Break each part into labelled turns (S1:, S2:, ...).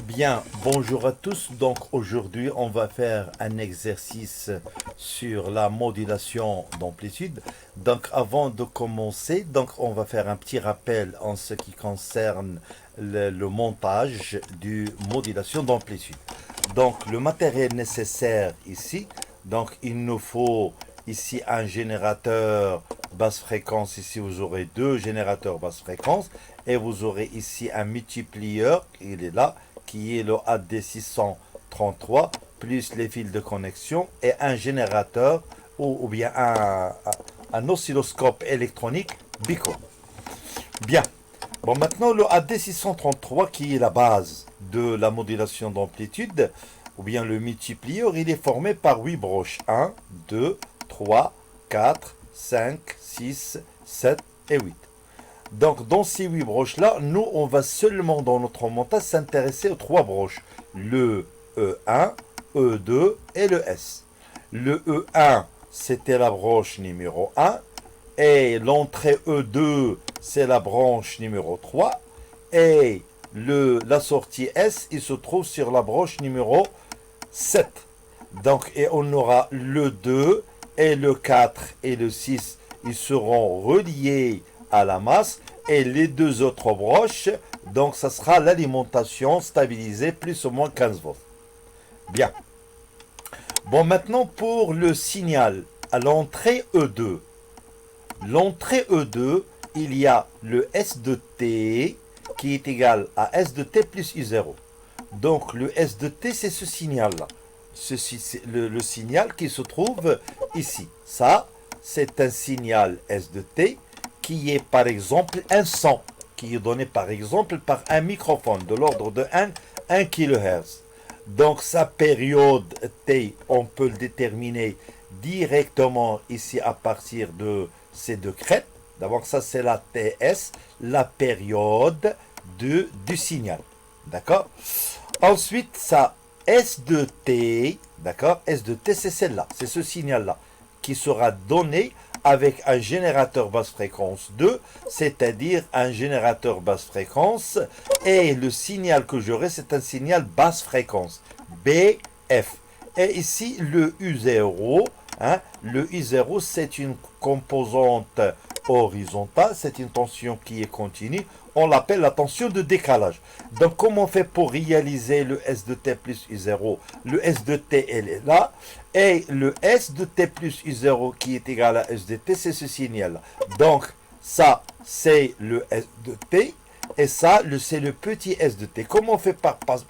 S1: Bien, bonjour à tous. Donc aujourd'hui, on va faire un exercice sur la modulation d'amplitude. Donc avant de commencer, on va faire un petit rappel en ce qui concerne le montage du modulation d'amplitude. Donc le matériel nécessaire ici, donc il nous faut ici un générateur basse fréquence. Ici vous aurez deux générateurs basse fréquence et vous aurez ici un multiplieur, il est là, qui est le AD633 plus les fils de connexion et un générateur ou bien un oscilloscope électronique Bico. Bien. Bon, maintenant le AD633 qui est la base de la modulation d'amplitude ou bien le multiplieur, il est formé par 8 broches. 1, 2, 3, 4, 5, 6, 7 et 8. Donc, dans ces 8 broches-là, nous, on va seulement, dans notre montage, s'intéresser aux 3 broches. Le E1, E2 et le S. Le E1, c'était la broche numéro 1. Et l'entrée E2, c'est la branche numéro 3. Et la sortie S, il se trouve sur la broche numéro 7. Donc, et on aura le 2 et le 4 et le 6, ils seront reliés à la masse et les deux autres broches, donc ça sera l'alimentation stabilisée plus ou moins 15 volts. Bien. Bon, maintenant pour le signal à l'entrée E2. L'entrée E2, il y a le S de T qui est égal à S de T plus U0. Donc le S de T, c'est ce signal-là. Ceci, c'est le signal qui se trouve ici. Ça, c'est un signal S de T qui est par exemple un son, qui est donné par exemple par un microphone de l'ordre de 1 kHz. Donc sa période T, on peut le déterminer directement ici à partir de ces deux crêtes. D'abord ça c'est la TS, la période du signal. D'accord? Ensuite ça S de T, d'accord? S de T c'est celle-là, c'est ce signal-là qui sera donné avec un générateur basse fréquence 2, c'est-à-dire un générateur basse fréquence, et le signal que j'aurai, c'est un signal basse fréquence, BF. Et ici, le U0, le U0, c'est une composante horizontale, c'est une tension qui est continue, on l'appelle la tension de décalage. Donc, comment on fait pour réaliser le S de T plus U0? Le S de T, elle est là. Et le S de T plus U0 qui est égal à S de T, c'est ce signal-là. Donc, ça, c'est le S de T. Et ça, c'est le petit S de T. Comment on fait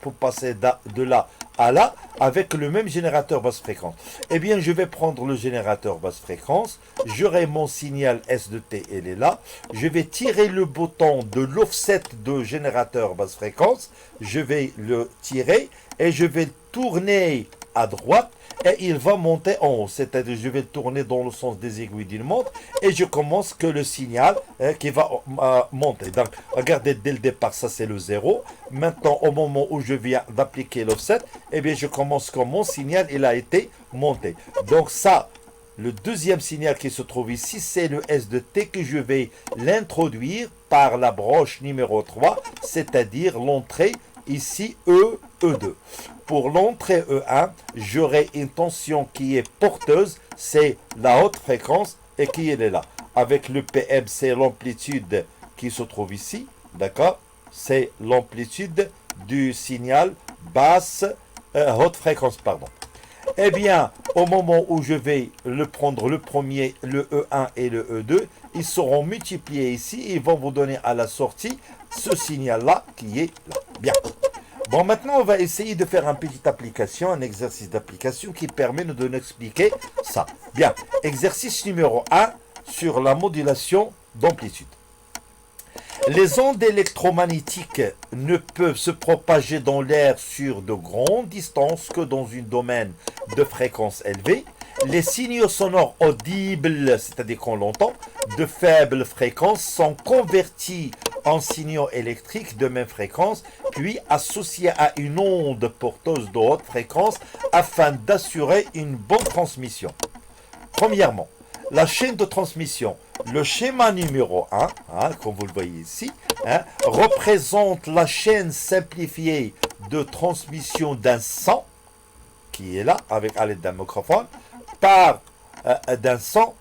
S1: pour passer de là à là avec le même générateur basse fréquence? Eh bien, je vais prendre le générateur basse fréquence. J'aurai mon signal S de T, elle est là. Je vais tirer le bouton de l'offset de générateur basse fréquence. Je vais le tirer et je vais le tourner à droite et il va monter en haut. C'est-à-dire je vais le tourner dans le sens des aiguilles d'une montre et je commence que le signal qui va monter. Donc regardez, dès le départ ça c'est le 0. Maintenant au moment où je viens d'appliquer l'offset, eh bien je commence que mon signal il a été monté. Donc ça, le deuxième signal qui se trouve ici, c'est le S de T que je vais l'introduire par la broche numéro 3, c'est-à-dire l'entrée ici E2. Pour l'entrée E1, j'aurai une tension qui est porteuse, c'est la haute fréquence et qui est là. Avec le PM, c'est l'amplitude qui se trouve ici, d'accord? C'est l'amplitude du signal haute fréquence, pardon. Eh bien, au moment où je vais le prendre, le premier, le E1 et le E2, ils seront multipliés ici et ils vont vous donner à la sortie ce signal-là qui est là. Bien. Bon, maintenant, on va essayer de faire une petite application, un exercice d'application qui permet de nous expliquer ça. Bien. Exercice numéro 1 sur la modulation d'amplitude. Les ondes électromagnétiques ne peuvent se propager dans l'air sur de grandes distances que dans un domaine de fréquence élevée. Les signaux sonores audibles, c'est-à-dire qu'on l'entend, de faible fréquence sont convertis en signaux électriques de même fréquence, puis associés à une onde porteuse de haute fréquence afin d'assurer une bonne transmission. Premièrement, la chaîne de transmission. Le schéma numéro 1, comme vous le voyez ici, représente la chaîne simplifiée de transmission d'un son, qui est là, avec à l'aide d'un microphone, d'un son,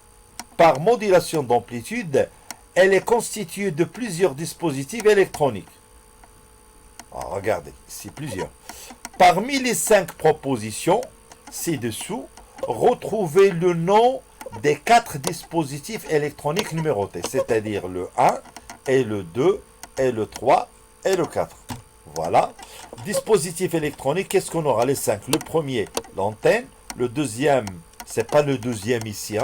S1: par modulation d'amplitude. Elle est constituée de plusieurs dispositifs électroniques. Alors, regardez, ici plusieurs. Parmi les 5 propositions ci-dessous, retrouvez le nom des 4 dispositifs électroniques numérotés, c'est-à-dire le 1 et le 2 et le 3 et le 4. Voilà. Dispositifs électroniques, qu'est-ce qu'on aura? Les 5. Le premier, l'antenne. Le deuxième, c'est pas le deuxième ici.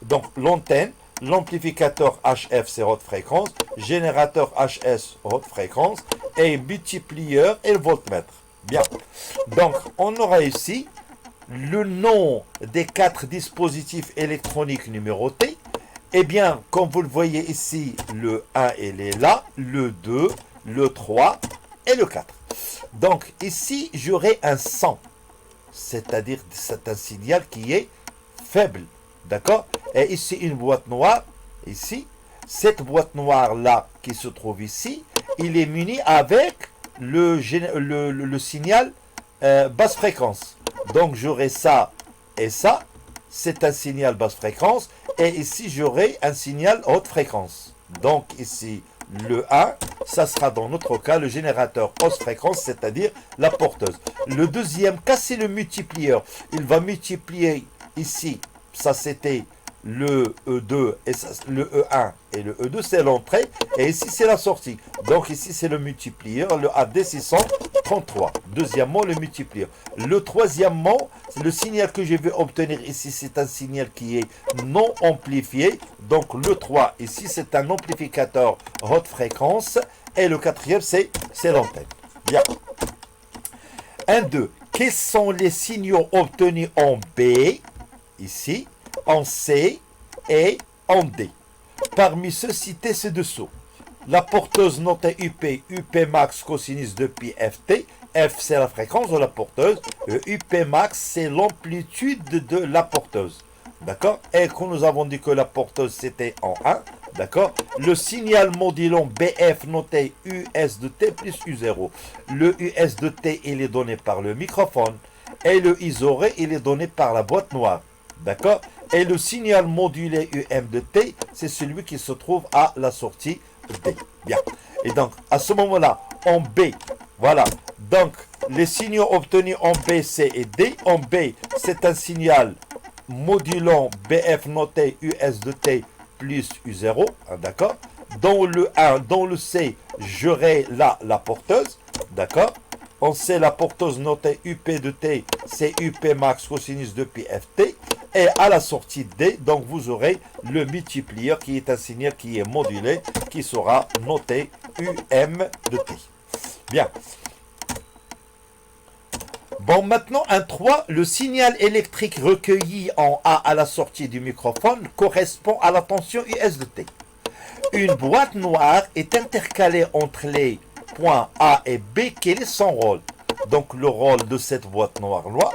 S1: Donc l'antenne, l'amplificateur HF, c'est haute fréquence, générateur HS, haute fréquence, et multiplieur et le voltmètre. Bien. Donc, on aura ici le nom des 4 dispositifs électroniques numérotés. Eh bien, comme vous le voyez ici, le 1 il est là, le 2, le 3 et le 4. Donc, ici, j'aurai un 100, c'est-à-dire c'est un signal qui est faible. D'accord? Et ici, une boîte noire, ici. Cette boîte noire-là qui se trouve ici, il est muni avec le signal basse fréquence. Donc, j'aurai ça et ça. C'est un signal basse fréquence. Et ici, j'aurai un signal haute fréquence. Donc, ici, le 1, ça sera dans notre cas le générateur haute fréquence, c'est-à-dire la porteuse. Le deuxième cas, c'est le multiplieur. Il va multiplier ici, ça c'était le E2, et ça, le E1 et le E2, c'est l'entrée, et ici c'est la sortie. Donc ici c'est le multiplieur, le AD633. Deuxièmement, le multiplieur. Le troisièmement, le signal que je vais obtenir ici, c'est un signal qui est non amplifié. Donc le 3, ici c'est un amplificateur haute fréquence, et le quatrième c'est l'antenne. Bien. 1, 2. Quels sont les signaux obtenus en B, ici, en C et en D? Parmi ceux cités ci-dessous, la porteuse notée UP, UP max cosinus de pi FT, F c'est la fréquence de la porteuse, UP max c'est l'amplitude de la porteuse. D'accord? Et quand nous avons dit que la porteuse c'était en 1, d'accord? Le signal modulant BF noté US de T plus U0. Le US de T il est donné par le microphone et le isoré il est donné par la boîte noire. D'accord? Et le signal modulé UM de T, c'est celui qui se trouve à la sortie D. Bien. Et donc, à ce moment-là, en B, voilà. Donc, les signaux obtenus en B, C et D. En B, c'est un signal modulant BF noté US de T plus U0. D'accord? Dans le 1, dans le C, j'aurai là la porteuse. D'accord? On sait la porteuse notée UP de T, c'est UP max cosinus de pi FT. Et à la sortie D, donc vous aurez le multiplieur qui est un signal qui est modulé, qui sera noté UM de T. Bien. Bon, maintenant, un 3, le signal électrique recueilli en A à la sortie du microphone correspond à la tension US de T. Une boîte noire est intercalée entre les points A et B. Quel est son rôle? Donc le rôle de cette boîte noire,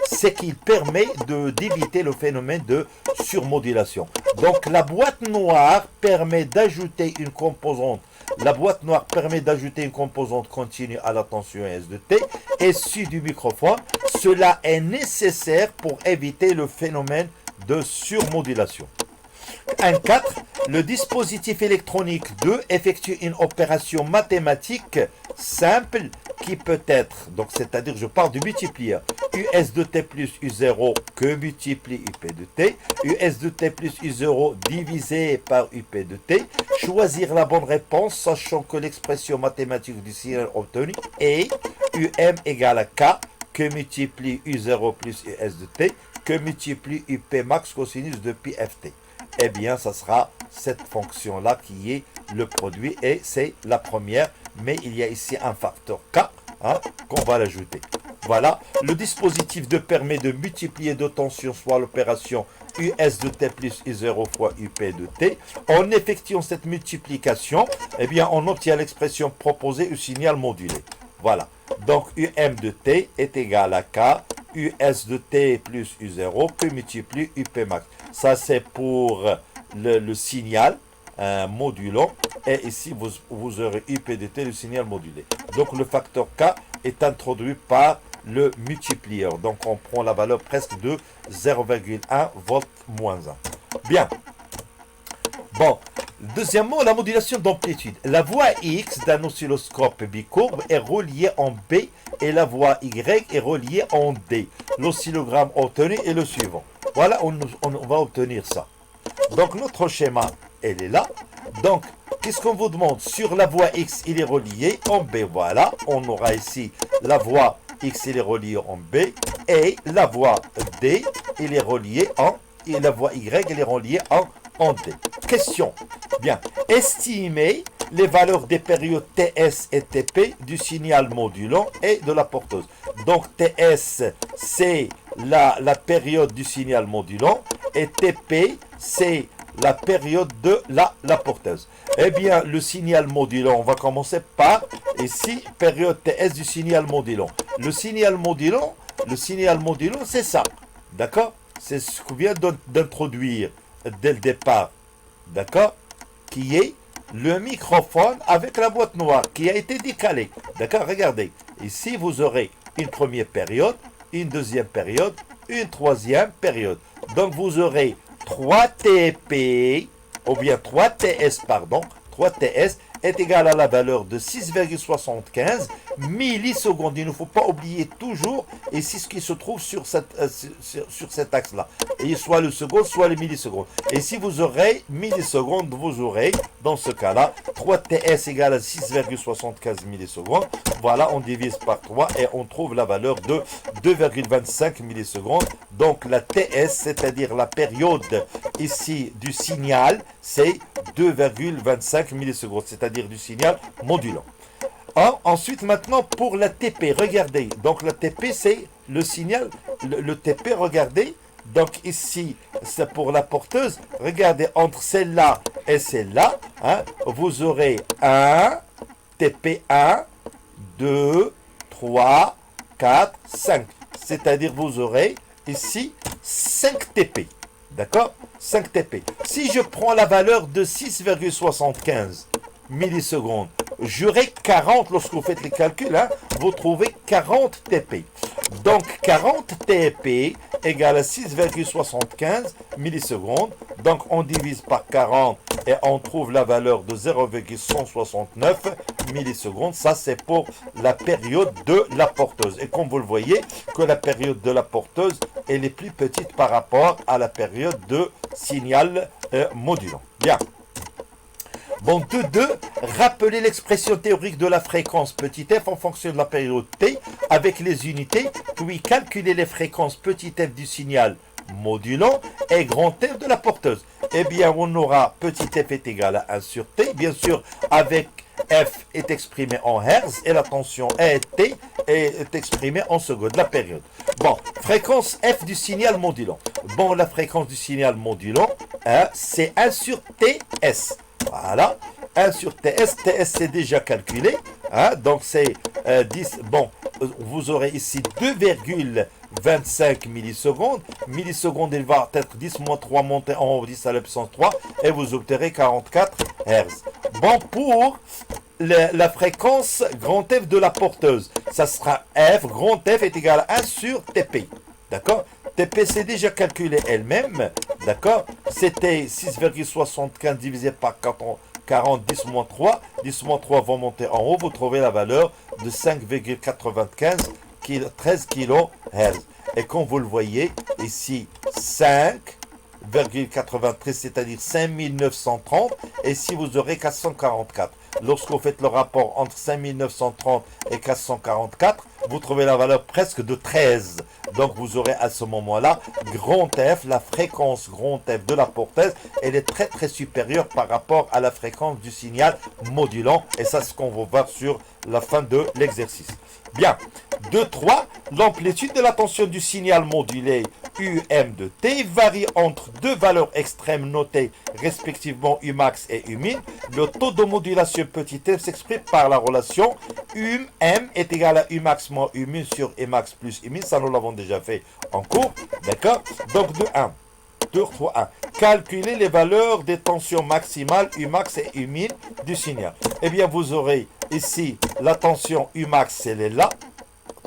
S1: c'est qu'il permet d'éviter le phénomène de surmodulation. Donc la boîte noire permet d'ajouter une composante. La boîte noire permet d'ajouter une composante continue à la tension S de T issue du microphone. Cela est nécessaire pour éviter le phénomène de surmodulation. 1.4. Le dispositif électronique 2 effectue une opération mathématique simple qui peut être, donc c'est-à-dire je parle du multiplieur, US de T plus U0 que multiplie UP de T, US de T plus U0 divisé par UP de T, choisir la bonne réponse sachant que l'expression mathématique du signal obtenu est UM égale à K que multiplie U0 plus US de T que multiplie UP max cosinus de pi FT. Eh bien, ça sera cette fonction-là qui est le produit et c'est la première, mais il y a ici un facteur K qu'on va l'ajouter. Voilà, le dispositif permet de multiplier deux tensions, soit l'opération US de T plus I0 fois UP de T. En effectuant cette multiplication, eh bien, on obtient l'expression proposée au signal modulé. Voilà, donc UM de T est égal à K US de T plus U0, P multiplie UP max. Ça, c'est pour le signal modulant. Et ici, vous aurez UP de T, le signal modulé. Donc, le facteur K est introduit par le multiplieur. Donc, on prend la valeur presque de 0,1 volt moins 1. Bien. Bon. Deuxièmement, la modulation d'amplitude. La voie X d'un oscilloscope bicourbe est reliée en B et la voie Y est reliée en D. L'oscillogramme obtenu est le suivant. Voilà, on va obtenir ça. Donc, notre schéma, elle est là. Donc, qu'est-ce qu'on vous demande? Sur la voie X, il est relié en B. Voilà, on aura ici la voie X, il est relié en B. Et la voie D, il est relié en... Et la voie Y, elle est reliée en D. Question. Bien. Estimez les valeurs des périodes TS et TP du signal modulant et de la porteuse. Donc, TS, c'est la période du signal modulant et TP, c'est la période de la porteuse. Eh bien, le signal modulant, on va commencer par, ici, période TS du signal modulant. Le signal modulant, c'est ça. D'accord? C'est ce qu'on vient d'introduire dès le départ. D'accord? Qui est le microphone avec la boîte noire qui a été décalée. D'accord? Regardez. Ici, vous aurez une première période, une deuxième période, une troisième période. Donc, vous aurez 3 TP, ou bien 3 TS, pardon. 3 TS est égal à la valeur de 6,75 millisecondes. Il ne faut pas oublier toujours, et c'est ce qui se trouve sur cet axe-là. Et soit le second, soit les millisecondes. Et si vous aurez millisecondes, vous aurez, dans ce cas-là, 3 TS égale à 6,75 millisecondes. Voilà, on divise par 3 et on trouve la valeur de 2,25 millisecondes. Donc la TS, c'est-à-dire la période ici du signal, c'est 2,25 millisecondes, c'est-à-dire du signal modulant. Ensuite, maintenant, pour la TP, regardez. Donc, la TP, c'est le signal, le TP, regardez. Donc, ici, c'est pour la porteuse. Regardez, entre celle-là et celle-là, vous aurez un TP1, 2, 3, 4, 5. C'est-à-dire, vous aurez ici 5 TP. D'accord? 5 TP. Si je prends la valeur de 6,75 millisecondes, j'aurai 40, lorsque vous faites les calculs, vous trouvez 40 TP. Donc 40 TP égale à 6,75 millisecondes. Donc on divise par 40 et on trouve la valeur de 0,169 millisecondes. Ça c'est pour la période de la porteuse. Et comme vous le voyez, que la période de la porteuse elle est plus petite par rapport à la période de signal modulant. Bien. Bon, 2.2, rappelez l'expression théorique de la fréquence petit f en fonction de la période t avec les unités, puis calculez les fréquences petit f du signal modulant et grand F de la porteuse. Eh bien, on aura petit f est égal à 1 sur t, bien sûr, avec f est exprimé en Hertz et la tension est t est exprimée en secondes, la période. Bon, fréquence f du signal modulant. Bon, la fréquence du signal modulant, c'est 1 sur ts. Voilà, 1 sur TS, TS c'est déjà calculé, donc c'est 10, bon, vous aurez ici 2,25 millisecondes, millisecondes il va être 10 moins 3 monté en haut 10 à la puissance 3 et vous obtiendrez 44 Hz. Bon, pour la fréquence grand F de la porteuse, ça sera F, grand F est égal à 1 sur TP, d'accord? TP c'est déjà calculé elle-même, d'accord? C'était 6,75 divisé par 40, 10 moins 3. 10 moins 3 vont monter en haut. Vous trouvez la valeur de 5,95 13 kHz. Et comme vous le voyez, ici 5,93, c'est-à-dire 5930. Et si vous aurez 444. Lorsque vous faites le rapport entre 5930 et 444, vous trouvez la valeur presque de 13. Donc vous aurez à ce moment-là, grand F, la fréquence grand F de la porteuse, elle est très très supérieure par rapport à la fréquence du signal modulant. Et ça, c'est ce qu'on va voir sur la fin de l'exercice. Bien. 2.3, l'amplitude de la tension du signal modulé UM de T varie entre deux valeurs extrêmes notées respectivement Umax et Umin. Le taux de modulation petit f s'exprime par la relation UM est égal à Umax moins Umin sur Emax plus Umin. Ça, nous l'avons déjà fait en cours. D'accord? Donc de 1. 2, 3, 1. Calculer les valeurs des tensions maximales Umax et Umin du signal. Eh bien, vous aurez ici la tension Umax, elle est là,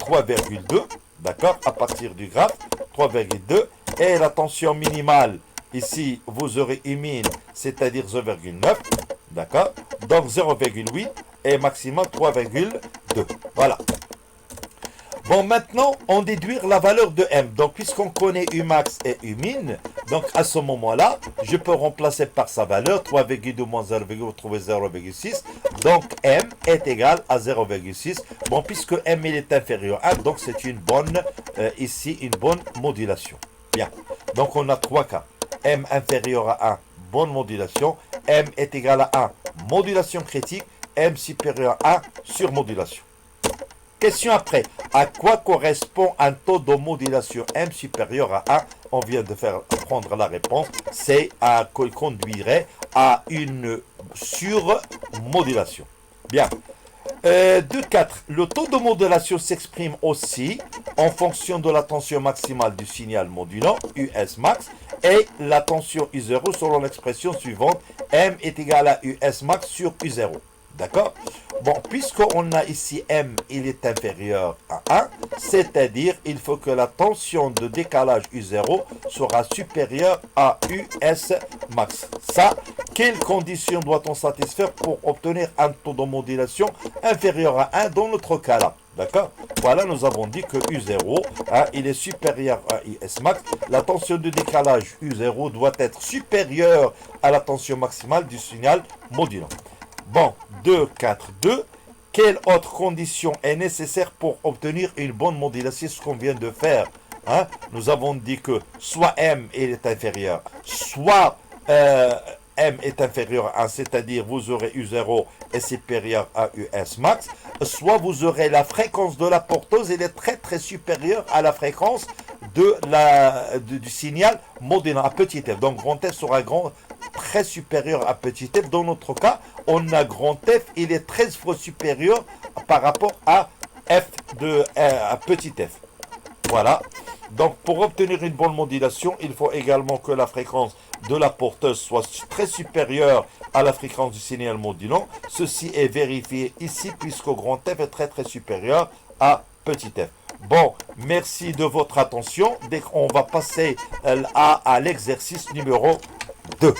S1: 3,2. D'accord? À partir du graphe, 3,2. Et la tension minimale, ici, vous aurez Umin, c'est-à-dire 0,9. D'accord? Donc 0,8 et maximum 3,2. Voilà. Bon, maintenant, on déduire la valeur de M. Donc, puisqu'on connaît Umax et Umin, donc à ce moment-là, je peux remplacer par sa valeur 3,2 moins 0,1, trouver 0,6. Donc, M est égal à 0,6. Bon, puisque M il est inférieur à 1, donc c'est une bonne, ici, une bonne modulation. Bien. Donc, on a trois cas. M inférieur à 1, bonne modulation. M est égal à 1, modulation critique. M supérieur à 1, surmodulation. Question après. À quoi correspond un taux de modulation M supérieur à 1? On vient de prendre la réponse. C'est qu'il conduirait à une surmodulation. Bien. 2.4. Le taux de modulation s'exprime aussi en fonction de la tension maximale du signal modulant, US max, et la tension U0 selon l'expression suivante. M est égal à US max sur U0. D'accord? Bon, puisqu'on a ici M, il est inférieur à 1, c'est-à-dire il faut que la tension de décalage U0 sera supérieure à US max. Ça, quelles conditions doit-on satisfaire pour obtenir un taux de modulation inférieur à 1 dans notre cas-là? D'accord? Voilà, nous avons dit que U0, il est supérieur à US max. La tension de décalage U0 doit être supérieure à la tension maximale du signal modulant. Bon, 2, 4, 2. Quelle autre condition est nécessaire pour obtenir une bonne modulation? Ce qu'on vient de faire. Nous avons dit que soit M est inférieur, soit M est inférieur à 1, c'est-à-dire vous aurez U0 est supérieur à US max, soit vous aurez la fréquence de la porteuse, elle est très très supérieure à la fréquence du signal modulant à petit f. Donc grand F sera très supérieur à petit f. Dans notre cas, on a grand F, il est 13 fois supérieur par rapport à F à petit f. Voilà. Donc pour obtenir une bonne modulation, il faut également que la fréquence de la porteuse soit très supérieure à la fréquence du signal modulant. Ceci est vérifié ici puisque grand F est très très supérieur à petit f. Bon, merci de votre attention. Dès qu'on va passer à l'exercice numéro 2.